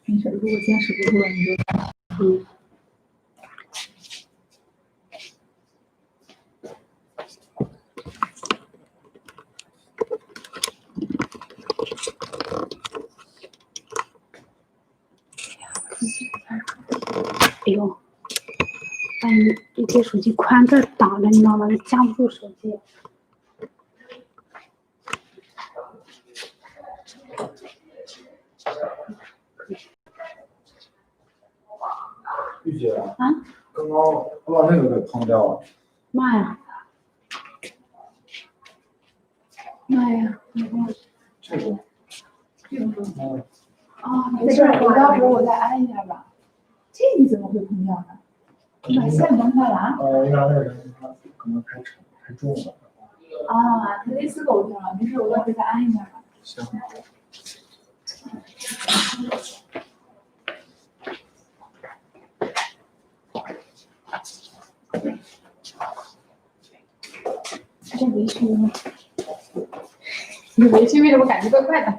没事，如果坚持不住了，你就哎呦，把你这手机宽这挡着，你知道吗？你夹不住手机。玉姐啊，刚刚我把那个给碰掉了。妈呀！妈呀！这个。啊，没事，我到时候我再安一下吧。这你怎么会碰掉呢？你把线崩坏了啊？应该那个人他可能太沉太重了。啊，他类似狗掉了，没事，我到时候再安一下吧。行。这围裙吗？你围裙为什么感觉怪怪的？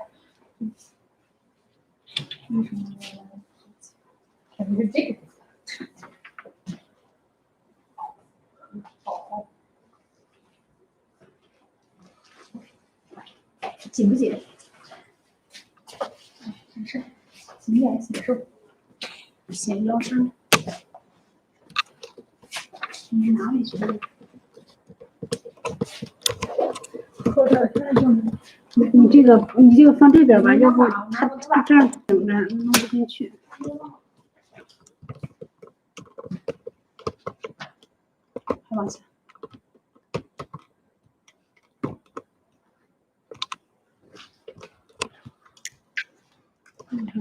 为什么？肯定是这个。紧不紧？没事，紧点显瘦，显腰身。你是哪里学的？你这个放这边吧，要不他这样整着弄不进去。还往下。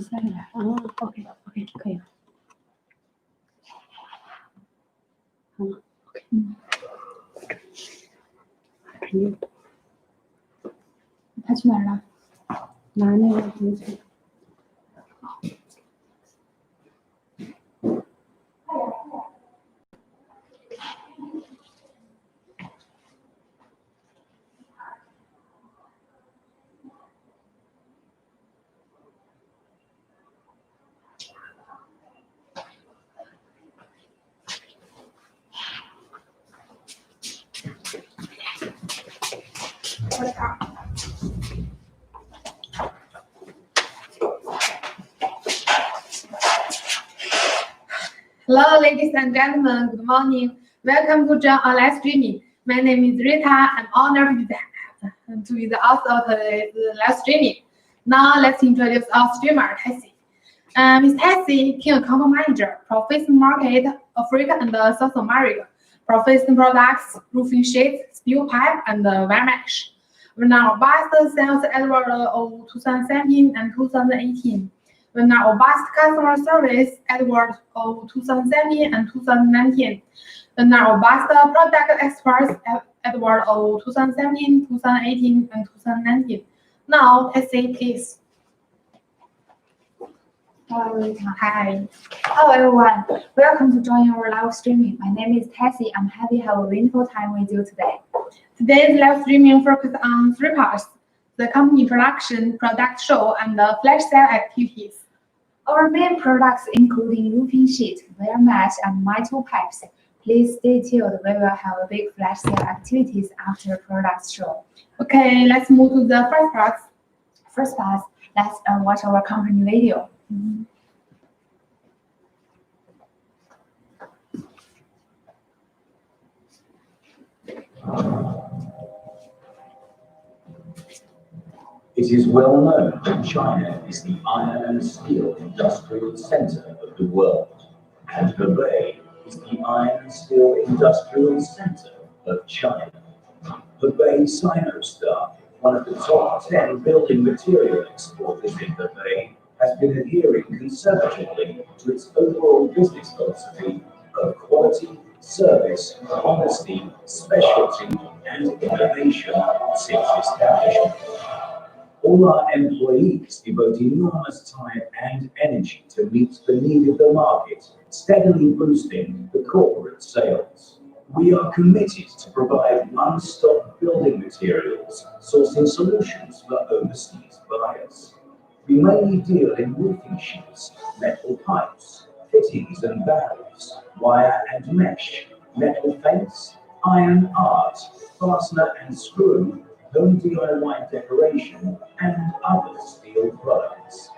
下来，OK，可以了。好了 ，OK， 肯定。他去哪儿了？拿那个东西。Hello, ladies and gentlemen. Good morning. Welcome to join our live streaming. My name is Rita. I'm honored to be the author of today's live streaming. Now, let's introduce our streamer, Tessie. Ms. Tessie, Key Account Manager, Professional Market, Africa and South America, Professional Products, Roofing Sheets, Steel Pipe, and Wire Mesh. When our best sales Edward of 2017 and 2018. When our best customer service Edward of 2017 and 2019. When our best product experts Edward of 2017, 2018, and 2019. Now, Tessie, please. Hello, Rita. Hi. Hello, everyone. Welcome to join our live streaming. My name is Tessie. I'm happy to have a wonderful time with you today. Today's live streaming focuses on three parts: the company production, product show, and the flash sale activities. Our main products including roofing sheet, wire mesh, and metal pipes. Please stay tuned. We will have a big flash sale activities after the product show. Okay, let's move to the first part. First part, let's watch our company video. It is well known that China is the iron and steel industrial center of the world, and Hebei is the iron and steel industrial center of China. Hebei Sinostar, one of the top 10 building material exporters in Hebei, has been adhering conservatively to its overall business philosophy of quality, service, honesty, specialty, and innovation since establishment. All our employees devote enormous time and energy to meet the need of the market, steadily boosting the corporate sales. We are committed to provide one-stop building materials, sourcing solutions for overseas buyers. We mainly deal in roofing sheets, metal pipes, fittings and valves, wire and mesh, metal fence, iron art, fastener and screw, home DIY decoration, and other steel products.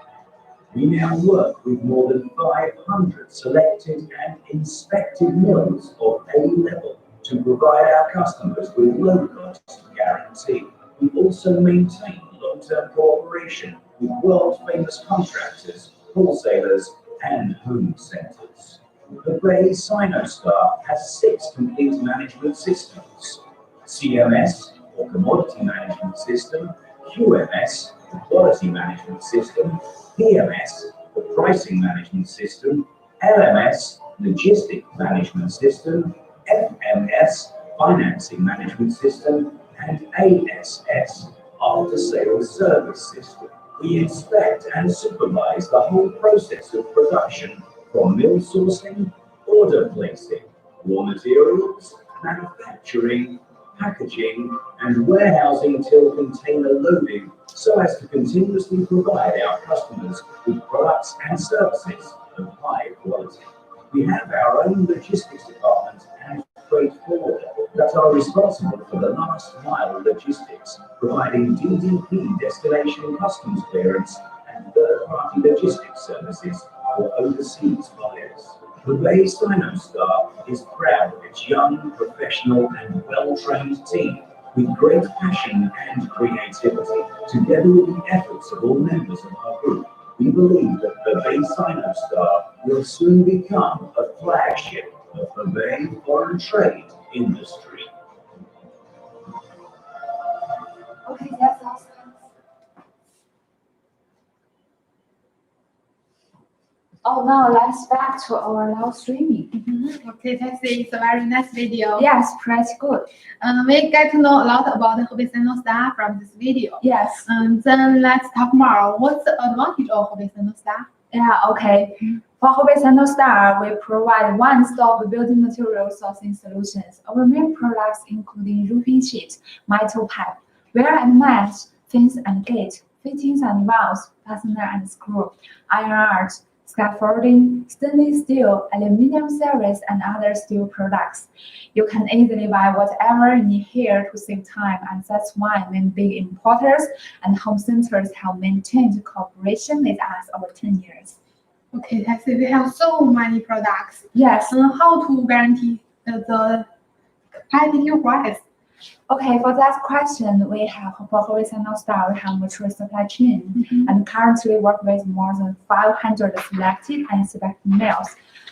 We now work with more than 500 selected and inspected mills of A level to provide our customers with low-cost guarantee. We also maintain long-term cooperation with world-famous contractors, wholesalers, and home centers. Hebei Sinostar has 6 complete management systems: CMS, or Commodity Management System, QMS, the Quality Management System, PMS, the Pricing Management System, LMS, Logistic Management System, FMS, Financing Management System, and ASS, After Sales Service System. We inspect and supervise the whole process of production, from mill sourcing, order placing, raw materials, manufacturing, packaging, and warehousing till container loading, so as to continuously provide our customers with products and services of high quality. We have our own logistics department and freight forwarder that are responsible for the last mile logistics, providing DDP destination customs clearance and third-party logistics services for overseas buyers. Hebei Sinostar is proud of its young, professional, and well-trained team with great passion and creativity. Together with the efforts of all members of our group, we believe that Hebei Sinostar will soon become a flagship of Hebei foreign trade industry. Okay, that's all. Oh, now let's back to our live streaming. Okay, Tessie, it's a very nice video. Yes, pretty good. We get to know a lot about the Hebei Sinostar from this video. Yes. Then let's talk more. What's the advantage of Hebei Sinostar? Yeah, okay. For Hebei Sinostar, we provide one-stop building material sourcing solutions. Our main products including roofing sheet, metal pipe, wire and mesh, fence and gate, fittings and valves, fastener and screw, iron art, scaffolding, stainless steel, aluminum series, and other steel products. You can easily buy whatever you need here to save time, and that's why many big importers and home centers have maintained cooperation with us over 10 years. Okay, Tessie, we have so many products. Yes. How to guarantee the competitive price? Okay, for that question, we have for Hebei Sinostar, we have mature supply chain and currently work with more than 500 selected and inspected mills,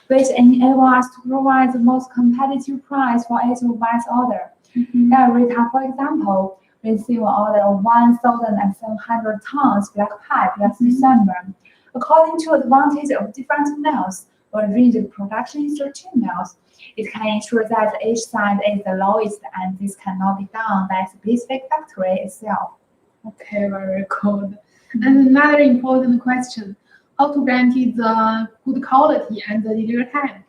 which enable us to provide the most competitive price for each buys order. Rita, for example, receive an order of 1,700 tons black pipe last December. According to advantage of different mills, or rigid production in 13 mills, it can ensure that each side is the lowest, and this cannot be done by the specific factory itself. Okay, very good. And another important question, how to guarantee the good quality and the delivery time?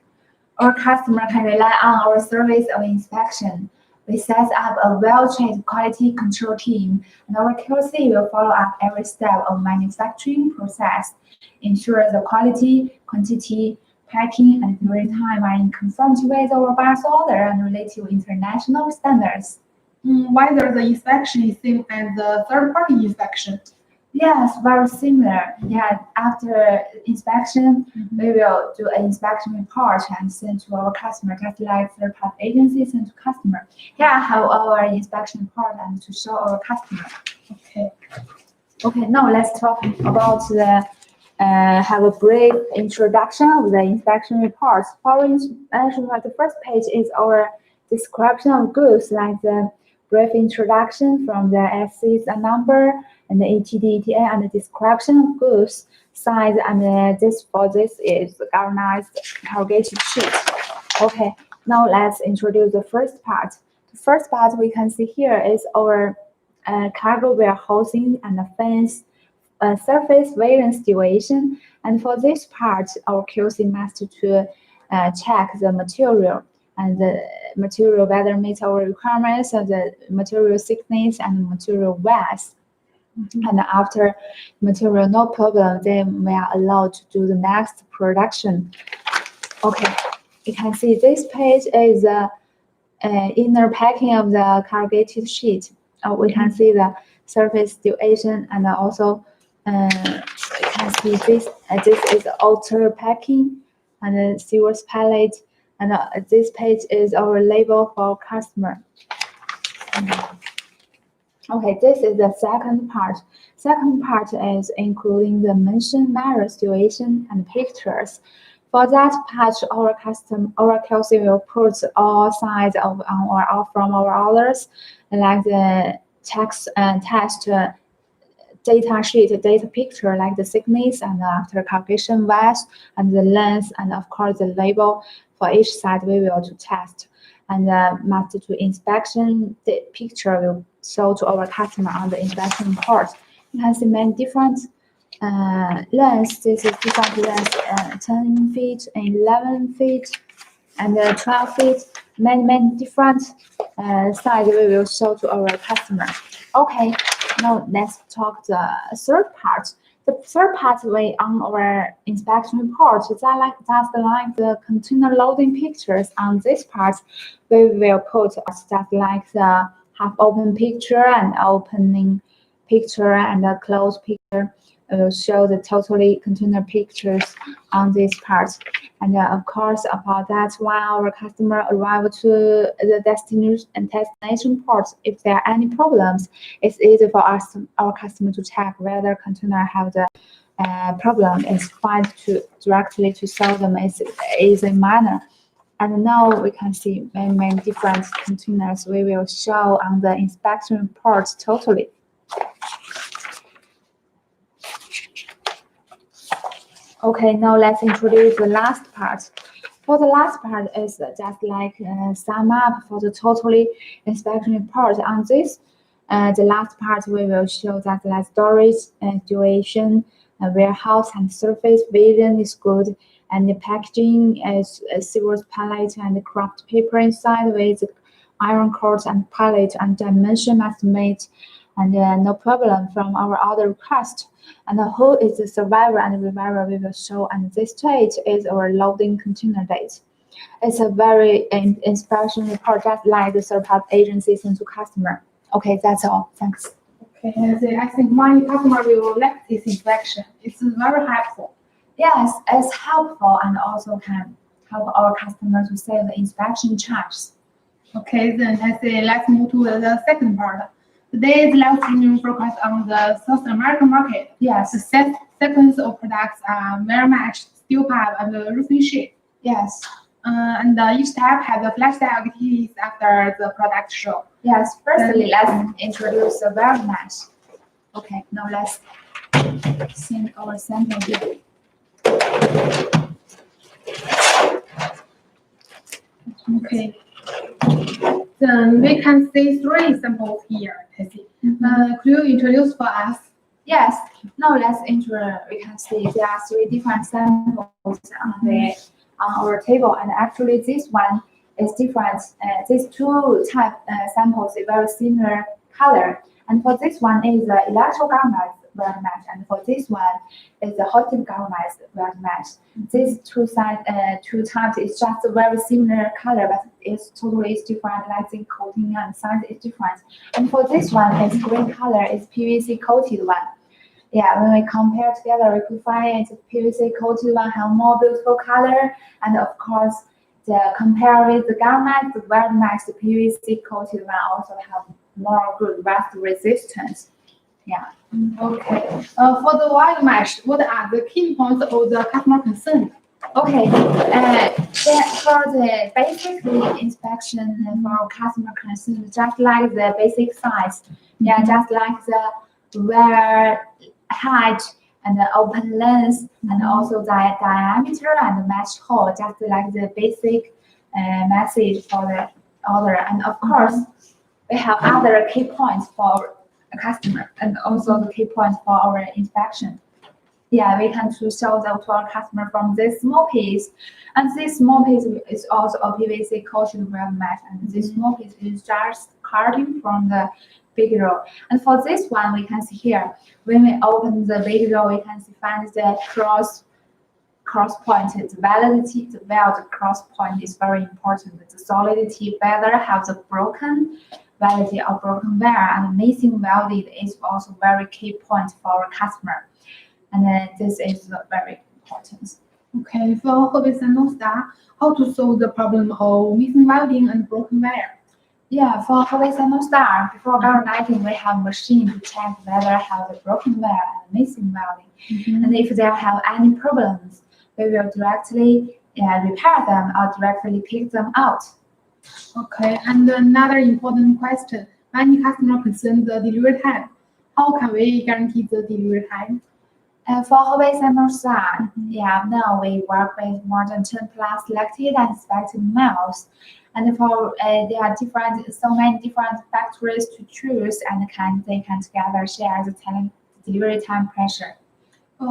Our customer can rely on our service of inspection. We set up a well-trained quality control team, and our QC will follow up every step of manufacturing process, ensure the quality, quantity, packing, and delivery time are in conformity with our buyer's order and related international standards. Whether the inspection is same as the third-party inspection? Yes, very similar. Yeah, after inspection, we will do an inspection report and send to our customer, just like third-party agencies send to customer. Here I have our inspection report and to show our customer. Okay. Okay, now let's talk about the have a brief introduction of the inspection reports. For inspection, the first page is our description of goods, like the brief introduction from the SC's number and the ETD, ETA, and the description of goods, size, and this is organized corrugated sheet. Okay, now let's introduce the first part. The first part we can see here is our cargo warehousing and the fence surface variance deviation. And for this part, our QC must to check the material and the material whether meets our requirements, and the material thickness and material mass. And after material no problem, then we are allowed to do the next production. Okay, you can see this page is the inner packing of the corrugated sheet. We can see the surface duration, and also you can see this. This is outer packing and the sewers palette, and this page is our label for customer. Okay, this is the second part. Second part is including the mention matter situation and pictures. For that part, our QC will put all sides of from our orders, like the text and test data sheet, data picture, like the thickness and after calculation width and the length, and of course the label for each side we will to test. And master to inspection, the picture will show to our customer on the inspection report. You can see many different lengths. This is different lengths, 10 feet, 11 feet, and 12 feet. Many different size we will show to our customer. Okay, now let's talk the third part. The third part we on our inspection report is just like the container loading pictures. On this part, we will put just like the half open picture and opening picture and a closed picture. Will show the totally container pictures on this part. And of course, about that, when our customer arrive to the destination port, if there are any problems, it's easy for us, our customer, to check whether container have the problem. It's fine to directly to solve them in easy manner. And now we can see many different containers we will show on the inspection report totally. Okay, now let's introduce the last part. For the last part is just like sum up for the totally inspection report. On this, the last part we will show that like storage, duration, warehouse and surface vision is good, and the packaging is silver palette and craft paper inside with iron cord and palette and dimension estimate, and no problem from our order request. And who is the survivor and reviver we will show, and this date is our loading container date. It's a very inspection report just like the third-party agency sent to customer. Okay, that's all. Thanks. Okay, I think many customer will like this inspection. It's very helpful. Yes, it's helpful and also can help our customers to save the inspection charges. Okay, then I say let's move to the second part. Today's live streaming focus on the South American market. Yes. The sequence of products are very much steel pipe and the roofing sheet. Yes. And each type has a flash sale activities after the product show. Yes. Firstly, let's introduce the very nice. Okay, now let's send our sample here. Okay. Then we can see 3 samples here. Could you introduce for us? Yes. Now we can see there are 3 different samples on our table, and actually this one is different. These 2 type samples is very similar color, and for this one is the electro-galvanized weld match, and for this one is the hot dip galvanized weld match. These 2 types is just a very similar color, but it's totally different. Like the coating and size is different. And for this one, it's green color. It's PVC coated one. Yeah, when we compare together, we could find the PVC coated one have more beautiful color, and of course, compare with the galvanized, the weld match, the PVC coated one also have more good rust resistance. Yeah. Okay. For the weld match, what are the key points of the customer concern? Okay. Then for the basic inspection for our customer concern, just like the basic size, yeah, just like the wear height and the open length, and also the diameter and the mesh hole, just like the basic message for the order. And of course, we have other key points for a customer, and also the key points for our inspection. Yeah, we can to show them to our customer from this small piece, and this small piece is also a PVC coated weld match, and this small piece is just cutting from the big row. And for this one, we can see here, when we open the big row, we can see find the cross point. The validity, the cross point is very important. The solidity whether have the broken validity or broken wire, and missing welded is also very key point for our customer. And then this is very important. Okay, for Hebei Sinostar, how to solve the problem of missing welding and broken wire? Yeah, for Hebei Sinostar, before galvanizing, we have machine to check whether have the broken wire and missing welding. And if there have any problems, we will directly repair them or directly pick them out. Okay, and another important question, many customers concern the delivery time. How can we guarantee the delivery time? For Hebei Sinostar, now we work with more than 10 plus selected and inspected mills. And for there are so many different factories to choose, and they can together share the delivery time pressure.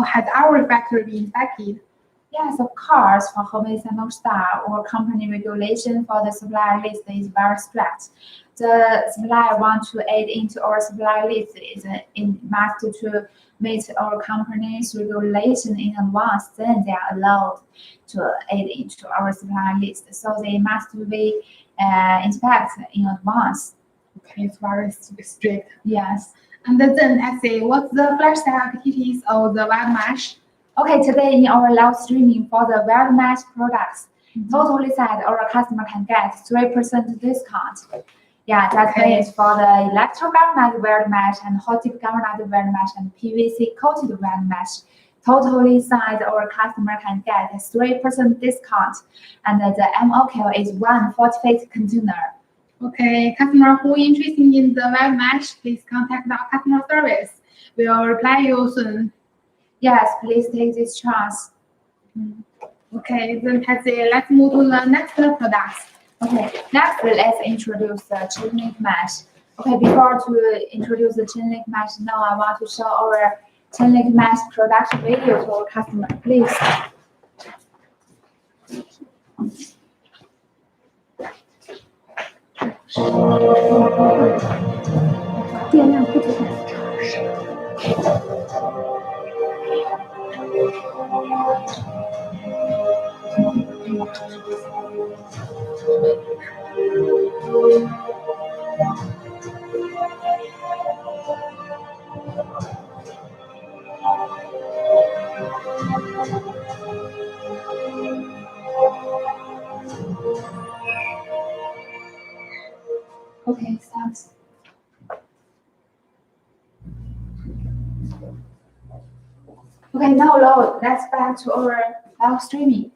Has our factory been inspected? Yes, of course. For Hebei Sinostar, our company regulation for the supplier list is very strict. The supplier wants to add into our supplier list is must to meet our company's regulation in advance. Then they are allowed to add into our supplier list. So they must be inspected in advance. Okay, it's very strict. Yes. And then I say, what's the flash sale activities of the web mesh? Okay, today in our live streaming for the web mesh products, totally said our customer can get 3% discount. Yeah, that means for the electro galvanized weld mesh and hot dip galvanized weld mesh and PVC coated weld mesh. Totally said our customer can get 3% discount, and the MOQ is 1 40-feet container. Okay, customer who interested in the web mesh, please contact our customer service. We will reply you soon. Yes, please take this chance. Okay, then let's move to the next products. Okay, next let's introduce the chain link mesh. Okay, before to introduce the chain link mesh, now I want to show our chain link mesh production video to our customer, please. 电量不足很长。Okay, thanks. Okay, now let's back to our live streaming.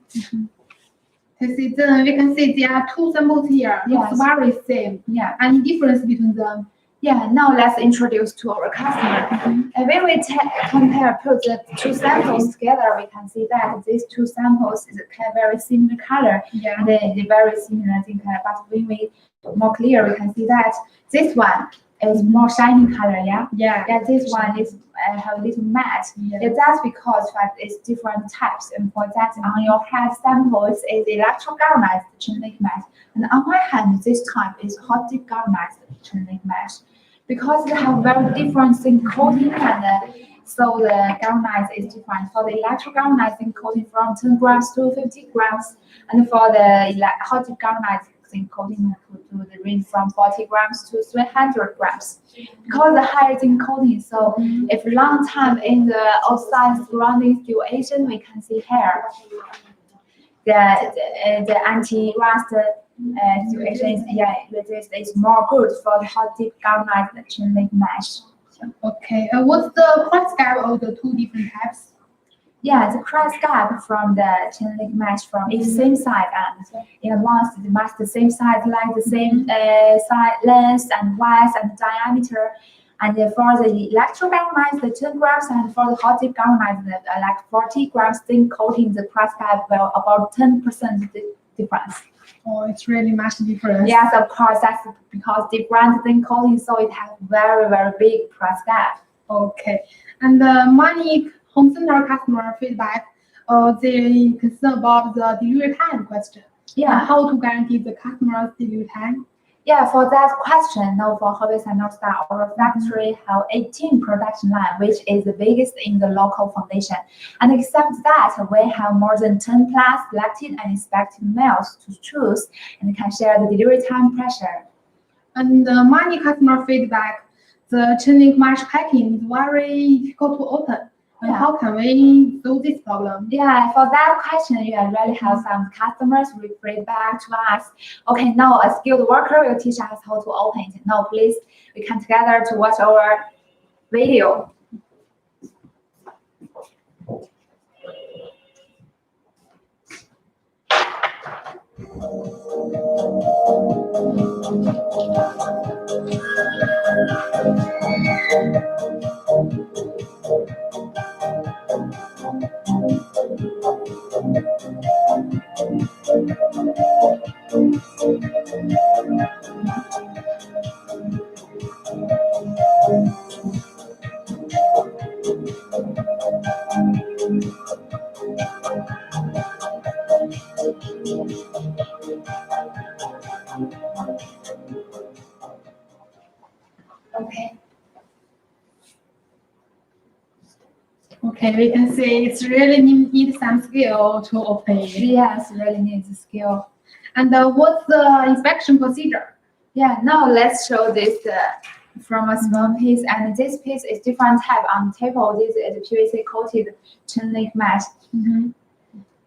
Then we can see there are two samples here. Yes. It's very same. Yeah. Any difference between them? Yeah, now let's introduce to our customer. And when we put the two samples together, we can see that these two samples is very similar color. Yeah. And they're very similar in color. But when we more clear, we can see that this one is more shiny color. Yeah. Yeah. Yeah. This one is have a little matte. Yeah. Yeah, that's because it's different types. And for that, on your head samples is electro galvanized chain link mesh, and on my hand, this type is hot dip galvanized chain link mesh. Because they have very different zinc coating, and so the galvanized is different. For the electro galvanized zinc coating from 10 grams to 50 grams, and for the hot dip galvanized zinc coating to the range from 40 grams to 300 grams. Because the higher zinc coating, so if long time in the outside surrounding situation, we can see here the anti-rust situation is more good for the hot dip galvanized chain link mesh. Okay. What's the price gap of the two different types? Yeah, the price gap from the chain link mesh from each same side, and in advance it must the same size, like the same side length and width and diameter. And for the electro galvanized, the 10 grams, and for the hot dip galvanized, like 40 grams zinc coating, the price gap will about 10% difference. Oh, it's really much difference. Yes, of course, that's because different zinc coating, so it has very, very big price gap. Okay. And many home center customer feedback, they concern about the delivery time question. Yeah. How to guarantee the customer's delivery time? Yeah, for that question, no, for Hebei Sinostar, our factory have 18 production line, which is the biggest in the local foundation. And except that, we have more than 10 plus selected and inspected mails to choose and can share the delivery time pressure. And many customer feedback, the chain-link mesh packing is very difficult to open. And Yeah. how can we solve this problem? Yeah, for that question, you really have some customers refer back to us. Okay, now a skilled worker will teach us how to open it. Now, please, we come together to watch our video. Okay. Okay, we can see it's really need some skill to open it. Yes, really needs skill. And what's the inspection procedure? Yeah, now let's show this from a small piece, and this piece is different type on the table. This is PVC coated chain link mesh.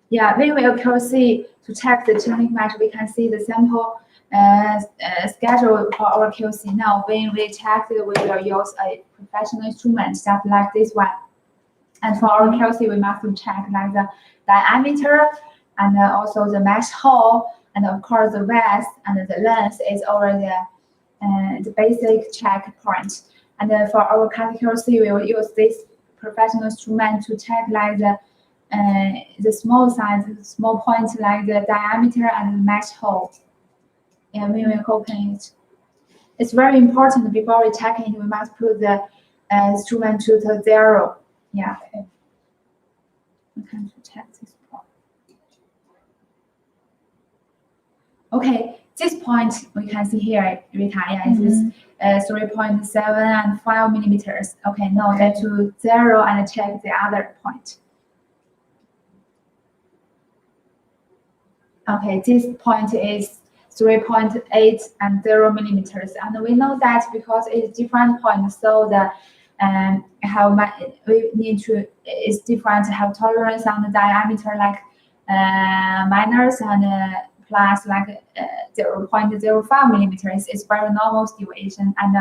Yeah, when we QC to check the chain link mesh, we can see the sample schedule for our QC. Now, when we check it, we will use a professional instrument just like this one. And for our QC, we must check like the diameter and also the mesh hole, and of course the width and the length is over the basic check point. And for our cut QC, we will use this professional instrument to check like the small size, small points like the diameter and the mesh hole. And we will open it. It's very important before we check it, we must put the instrument to the 0. Yeah. Okay. We can check this point. Okay, this point we can see here, Rita, yeah, it is 3.7 and 5 millimeters. Okay, now get to 0 and check the other point. Okay, this point is 3.8 and 0 millimeters, and we know that because it's different points, so the we need to it's different, have tolerance on the diameter like minus and plus like 0.05 millimeters. It's very normal deviation, and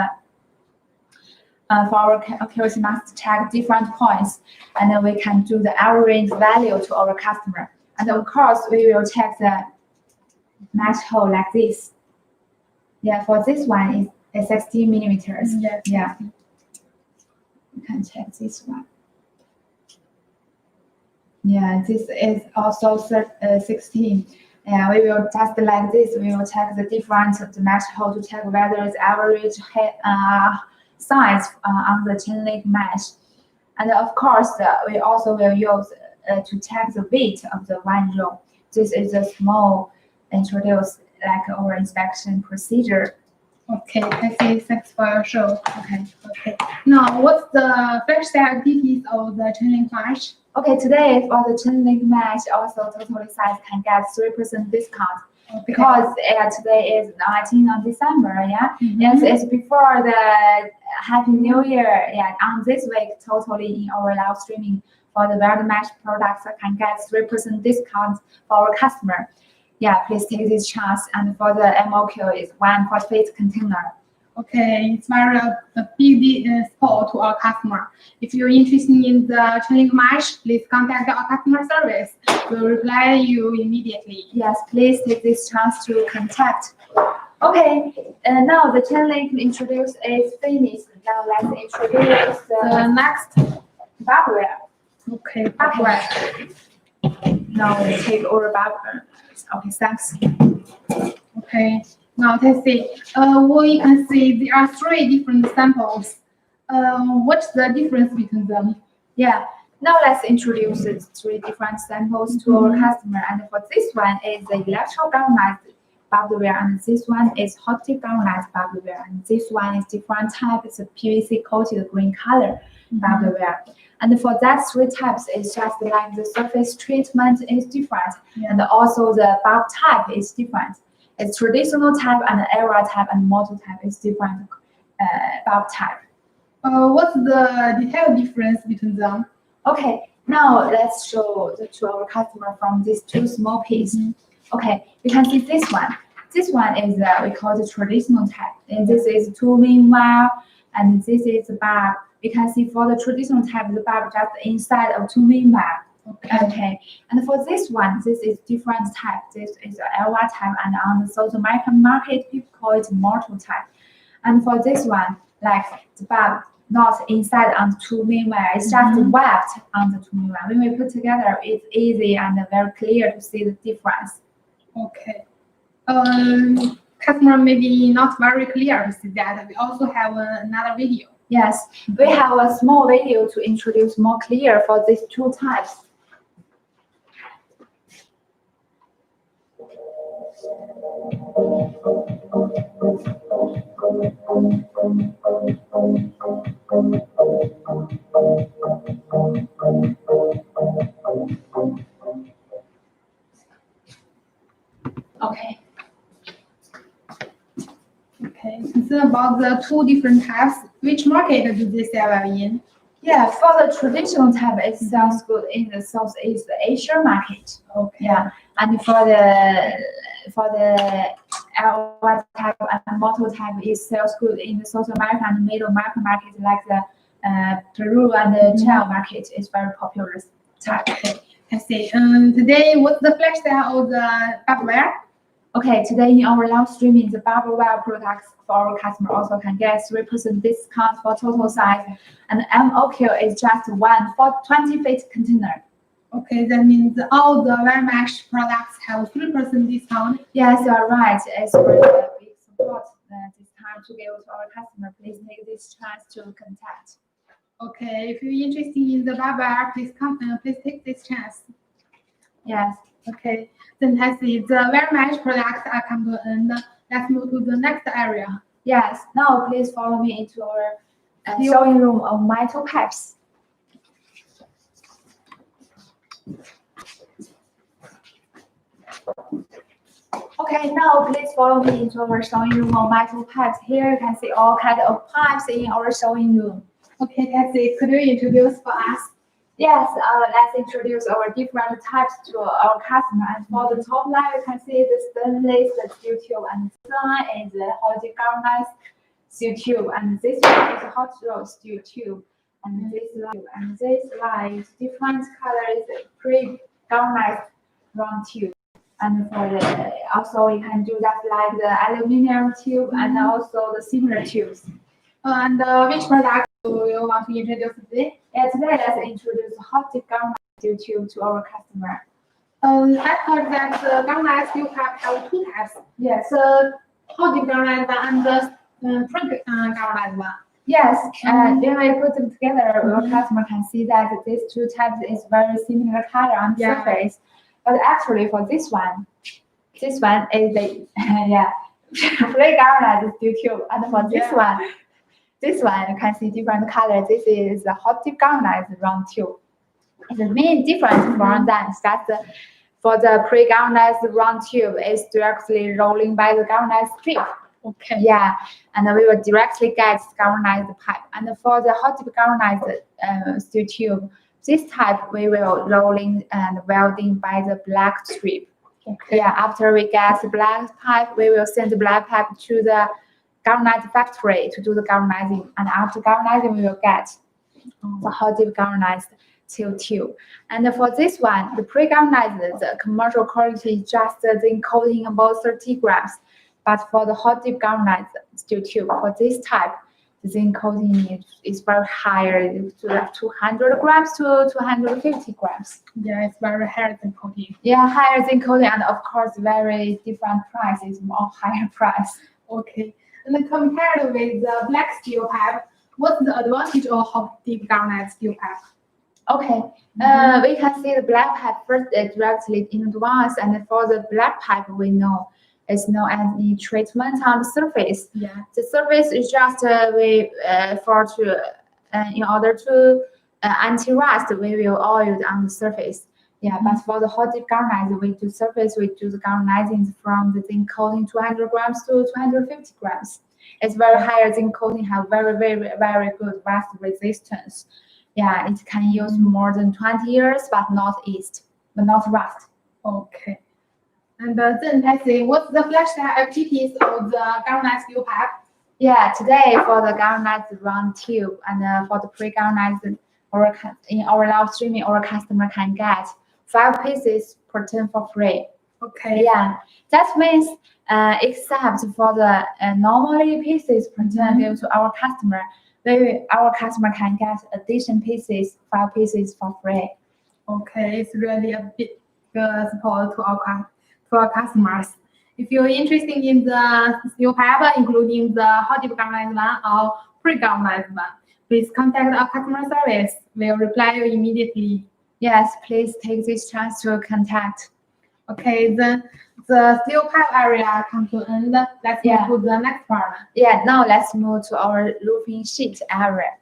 for our QC must check different points, and then we can do the average value to our customer. And of course, we will check the mesh hole like this. Yeah, for this one is 60 millimeters. Yes. Yeah. You can check this one. Yeah, this is also 16. Yeah, we will just like this. We will check the difference of the mesh hole to check whether it's average size on the chain link mesh. And of course, we also will use to check the weight of the one row. This is a small introduce like our inspection procedure. Okay, I see. Thanks for your show. Okay. Okay. Now, what's the first activities of the chain link mesh? Okay, today for the chain link mesh, also totally size can get 3% discount. Okay. Because today is 19th of December, yeah? Yes, it's before the Happy New Year. Yeah, on this week, totally in our live streaming for the welded mesh products, I can get 3% discount for our customer. Yeah, please take this chance. And for the MOQ is 1 phosphate container. Okay, it's very a big support to our customer. If you're interested in the chain link mesh, please contact our customer service. We'll reply you immediately. Yes, please take this chance to contact. Okay, now the chain link introduced is finished. Now let's introduce The next, bubbleware. okay, backward. Now we take over bubbleware. Okay, thanks. Okay, now let's see. We can see there are 3 different samples. What's the difference between them? Yeah, now let's introduce the 3 different samples to our customer. And for this one is the electro galvanized barbed wire, and this one is hot dip galvanized barbed wire, and this one is different type. It's a PVC coated green color barbed wire. And for that three types, it's just like the surface treatment is different, and also the barb type is different. It's traditional type and era type and model type is different barb type. What's the detailed difference between them? Okay, now let's show to our customer from these two small pieces. Okay, you can see this one. This one is we call the traditional type, and this is 2 main wire, and this is the barb. You can see for the traditional type, the barb just inside of 2 main wire. Okay, and for this one, this is different type. This is a LY type, and on the South American market, people call it mortal type. And for this one, like the barb not inside on the 2 main wire, it's just webbed on the 2 main wire. When we put together, it's easy and very clear to see the difference. Okay. Customer maybe not very clear to see that. We also have another video. Yes, we have a small video to introduce more clear for these two types. Okay. Okay. So about the two different types, which market do they sell in? Yeah, for the traditional type, it sells good in the Southeast Asia market. Okay. Yeah, and for the LY type and model type, it sells good in the South America and Middle American market, like the Peru and the Chile market is very popular type. Okay. I see. Today, what's the flash sale of the barbed wire? Okay, today in our live streaming, the barbed wire products for our customer also can get 3% discount for total size, and MOQ is just one for 20 feet container. Okay, that means all the wire mesh products have 3% discount. Yes, you are right. As for the big support this time to give to our customer, please take this chance to contact. Okay, if you're interested in the barbed wire, please take this chance. Yes. Okay, then I see the wire mesh products are come to an end. Let's move to the next area. Yes. Now please follow me into our showing room of metal pipes. Okay, now please follow me into our showing room of metal pipes. Here you can see all kinds of pipes in our showing room. Okay, Cassie, could you introduce for us? Yes, let's introduce our different types to our customer. And for the top line, you can see the stainless steel tube, and this line is the hot galvanized steel tube, and this one is a hot rolled steel tube, and this line is different colors, pre-galvanized round tube. And for the also you can do that like the aluminum tube and also the similar tubes. And which product do you want to introduce today? Yeah, today let's introduce hot galvanized steel tube to our customer. I heard that galvanized steel pipe have two types. Yes. Hot galvanized and the pre-galvanized one. Yes, when we put them together, our customer can see that these two types is very similar color on the surface. But actually, for this one is the pre-galvanized steel tube, and for this one you can see different color. This is the hot galvanized round tube. The main difference from that is that for the pre-galvanized round tube is directly rolling by the galvanized strip. Okay. Yeah, and we will directly get galvanized pipe. And for the hot galvanized steel tube, this type we will rolling and welding by the black strip. Okay. Yeah, after we get the black pipe, we will send the black pipe to the galvanized factory to do the galvanizing. And after galvanizing, we will get the hot galvanized steel tube. And for this one, the pre-galvanized, the commercial quality is just zinc coating about 30 grams. But for the hot galvanized steel tube, for this type, the zinc coating is very higher, to 200 grams to 250 grams. Yeah, it's very higher zinc coating. Yeah, higher zinc coating, and of course, very different price, is more higher price. Okay. And then compared with the black steel pipe, what's the advantage of hot galvanized steel pipe? Okay, we can see the black pipe first directly in advance, and for the black pipe, we know It's no any treatment on the surface. Yeah. The surface is just in order to anti-rust, we will oil on the surface. Yeah, but for the hot dip galvanize, we do the galvanizing from the zinc coating 200 grams to 250 grams. It's very higher zinc coating, have very good rust resistance. Yeah, it can use more than 20 years, but not rust. Okay. And then let's see, what's the flash style activities of the galvanized steel pipe? Yeah, today for the galvanized round tube and for the pre-galvanized, in our live streaming, our customer can get 5 pieces per turn for free. Okay. Yeah, that means except for the normally pieces per turn given to our customer, our customer can get additional pieces, 5 pieces for free. Okay, it's really a big support to our customers. If you're interested in the steel pipe, including the hot dip galvanized one or pre-galvanized one, please contact our customer service. We'll reply you immediately. Yes, please take this chance to contact. Okay, then the steel pipe area comes to an end. Let's move to the next part. Yeah, now let's move to our roofing sheet area.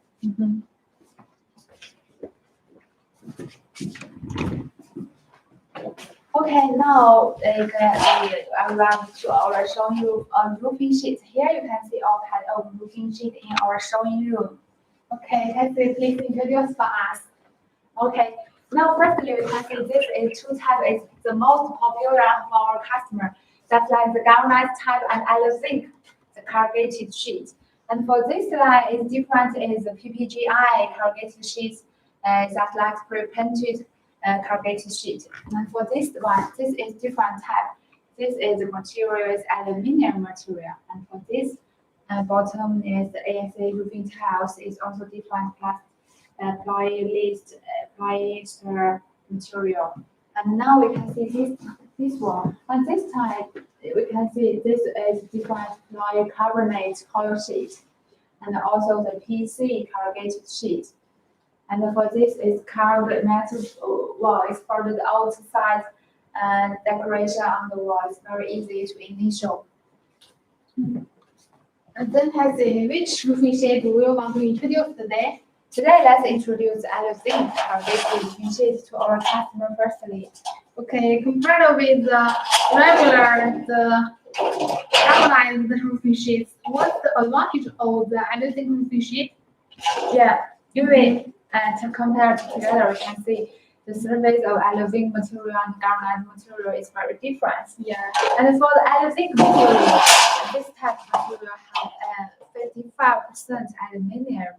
Okay, now I run to our showing room on roofing sheet. Here you can see all kinds of roofing sheet in our showing room. Okay, Cassie, please introduce for us. Okay, now firstly we can see this is 2 types. It's the most popular for our customer. That's like the galvanized type and alloy zinc, the corrugated sheet. And for this line, it's different is the PPGI corrugated sheets that like pre-painted corrugated sheet. And for this one, this is different type. This is the material is aluminum material, and for this bottom is the ASA roofing tiles is also different plus polyester material. And now we can see this one. On this side, we can see this is different polycarbonate color sheet, and also the PC corrugated sheet. And for this is carved metal wall. It's for the outside decoration on the wall. It's very easy to initial. And then Cassie, which roofing sheet do we want to introduce today? Today, let's introduce alloy zinc corrugated roofing sheet to our customer firstly. Okay, compared with the regular, the galvanized roofing sheets, what's the advantage of the alloy zinc roofing sheet? Yeah, to compare together, we can see the surface of alloy zinc material and galvanized material is very different. Yeah. And for the alloy zinc material, this type of material have 55% aluminum,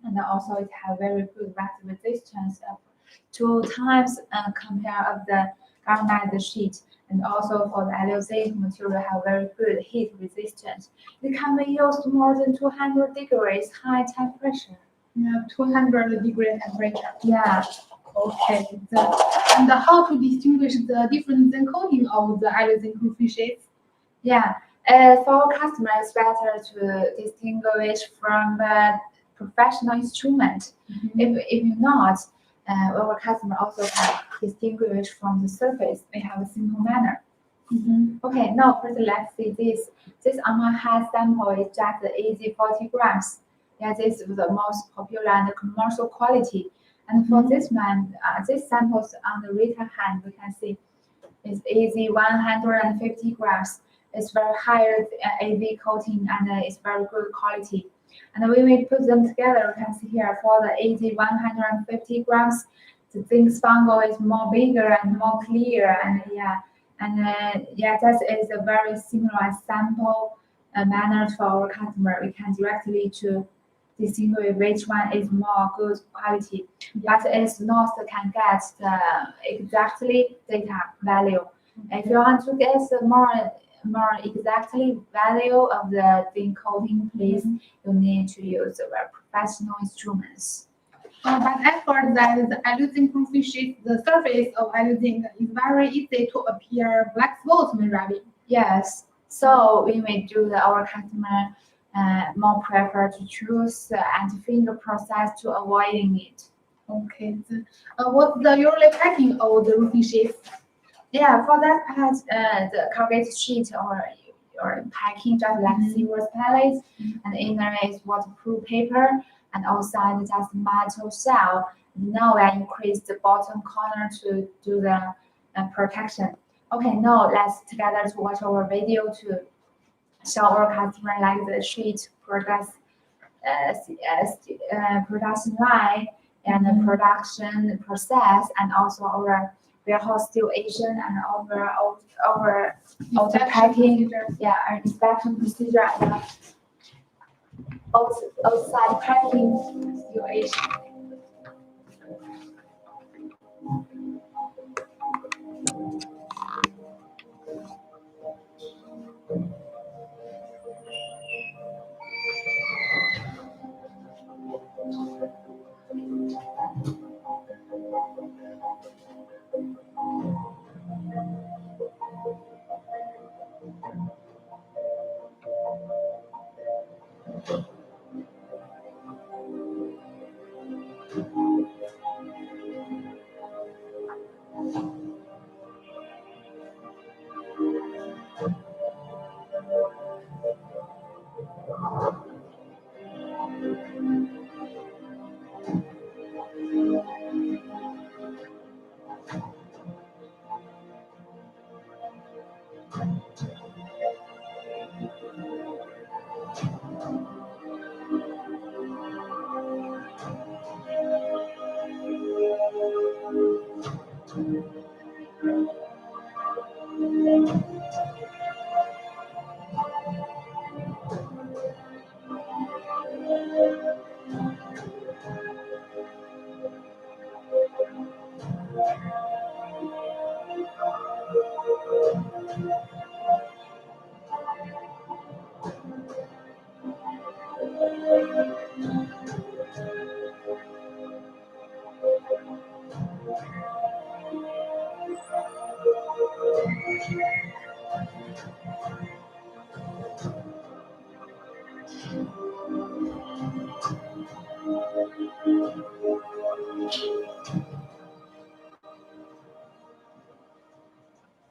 and also it have very good rust resistance of 2 times compared of the galvanized sheet. And also for the alloy zinc material have very good heat resistance. It can be used more than 200 degrees high temperature. Yeah, 200 degree temperature. Yeah. Okay. And how to distinguish the different zinc coating of the alloy zinc roofing sheets? Yeah. For our customers, it's better to distinguish from the professional instrument. If you're not, our customer also can distinguish from the surface. We have a simple manner. Okay, now first let's see this. This on my hand sample is just the easy 40 grams. Yeah, this is the most popular and commercial quality. And for this one, this samples on the retail hand, we can see it's easy 150 grams. It's very higher AV coating and it's very good quality. And when we put them together, we can see here for the easy 150 grams, the zinc spangle is more bigger and more clear. And that is a very similar sample manner for our customer. We can directly to distinguish which one is more good quality, but it's not can get the exactly data value. If you want to get the more exactly value of the zinc coating, please you need to use the professional instruments. But as for that, the alloy zinc roofing sheet, the surface of alloy zinc is very easy to appear black spots when rubbing. Yes, so we may do our customer more prefer to choose the anti-finger process to avoiding it. Okay. What's the yearly packing of the roofing sheets? Yeah, for that part, the corrugated sheet or packing just like silver pellets, and inner is waterproof paper, and outside just metal shell. Now I increase the bottom corner to do the protection. Okay, now let's together to watch our video to show our customer like the sheet production line and the production process, and also our warehouse situation and our the packing, yeah, our inspection procedure and outside packing situation.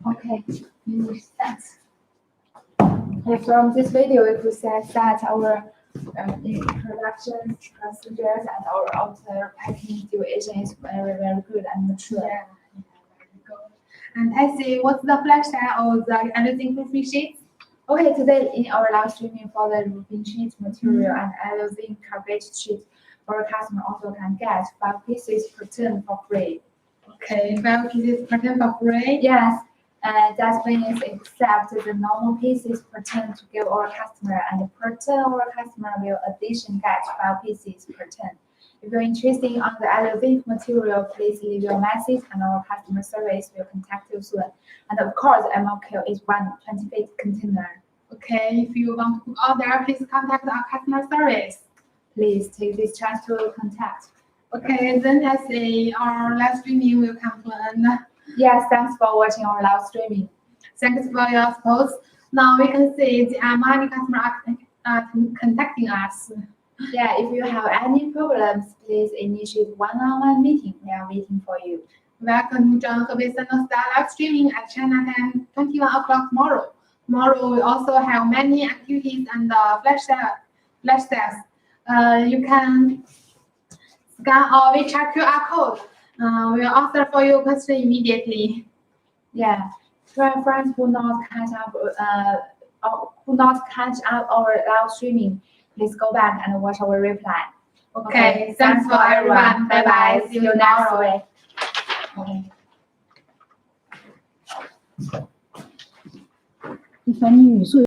Okay, thanks. From this video, we could say that our production procedures and our outer packing situation is very, very good and mature. Yeah, very good. And I see what's the flash sale of the anything roofing sheets? Okay, today in our live streaming for the roofing sheet material and aluminum corrugated sheet, our customer also can get 5 pieces per ton for free. Okay, 5 pieces per ton for free. Yes, that means accept the normal pieces per ton to give our customer, and per ton our customer will addition get 5 pieces per ton. If you're interested on the aluminum material, please leave your message and our customer service will contact you soon. And of course, MOQ is 120 feet container. Okay, if you want to book order, please contact our customer service. Please take this chance to contact. Okay, then I say our live streaming will come to an end. Yes, thanks for watching our live streaming. Thanks for your support. Now we can see the many customers are contacting us. Yeah, if you have any problems, please initiate one-on-one meeting. We are waiting for you. Welcome to Hebei Sinostar live streaming at China time 21 o'clock tomorrow. Tomorrow we also have many activities and flash sales. You can scan our WeChat QR code. We'll answer for your question immediately. Yeah, for friends who not catch up our live streaming, please go back and watch our reply. Okay, thanks for everyone. Bye bye. See you next week. Okay. 你说你语速。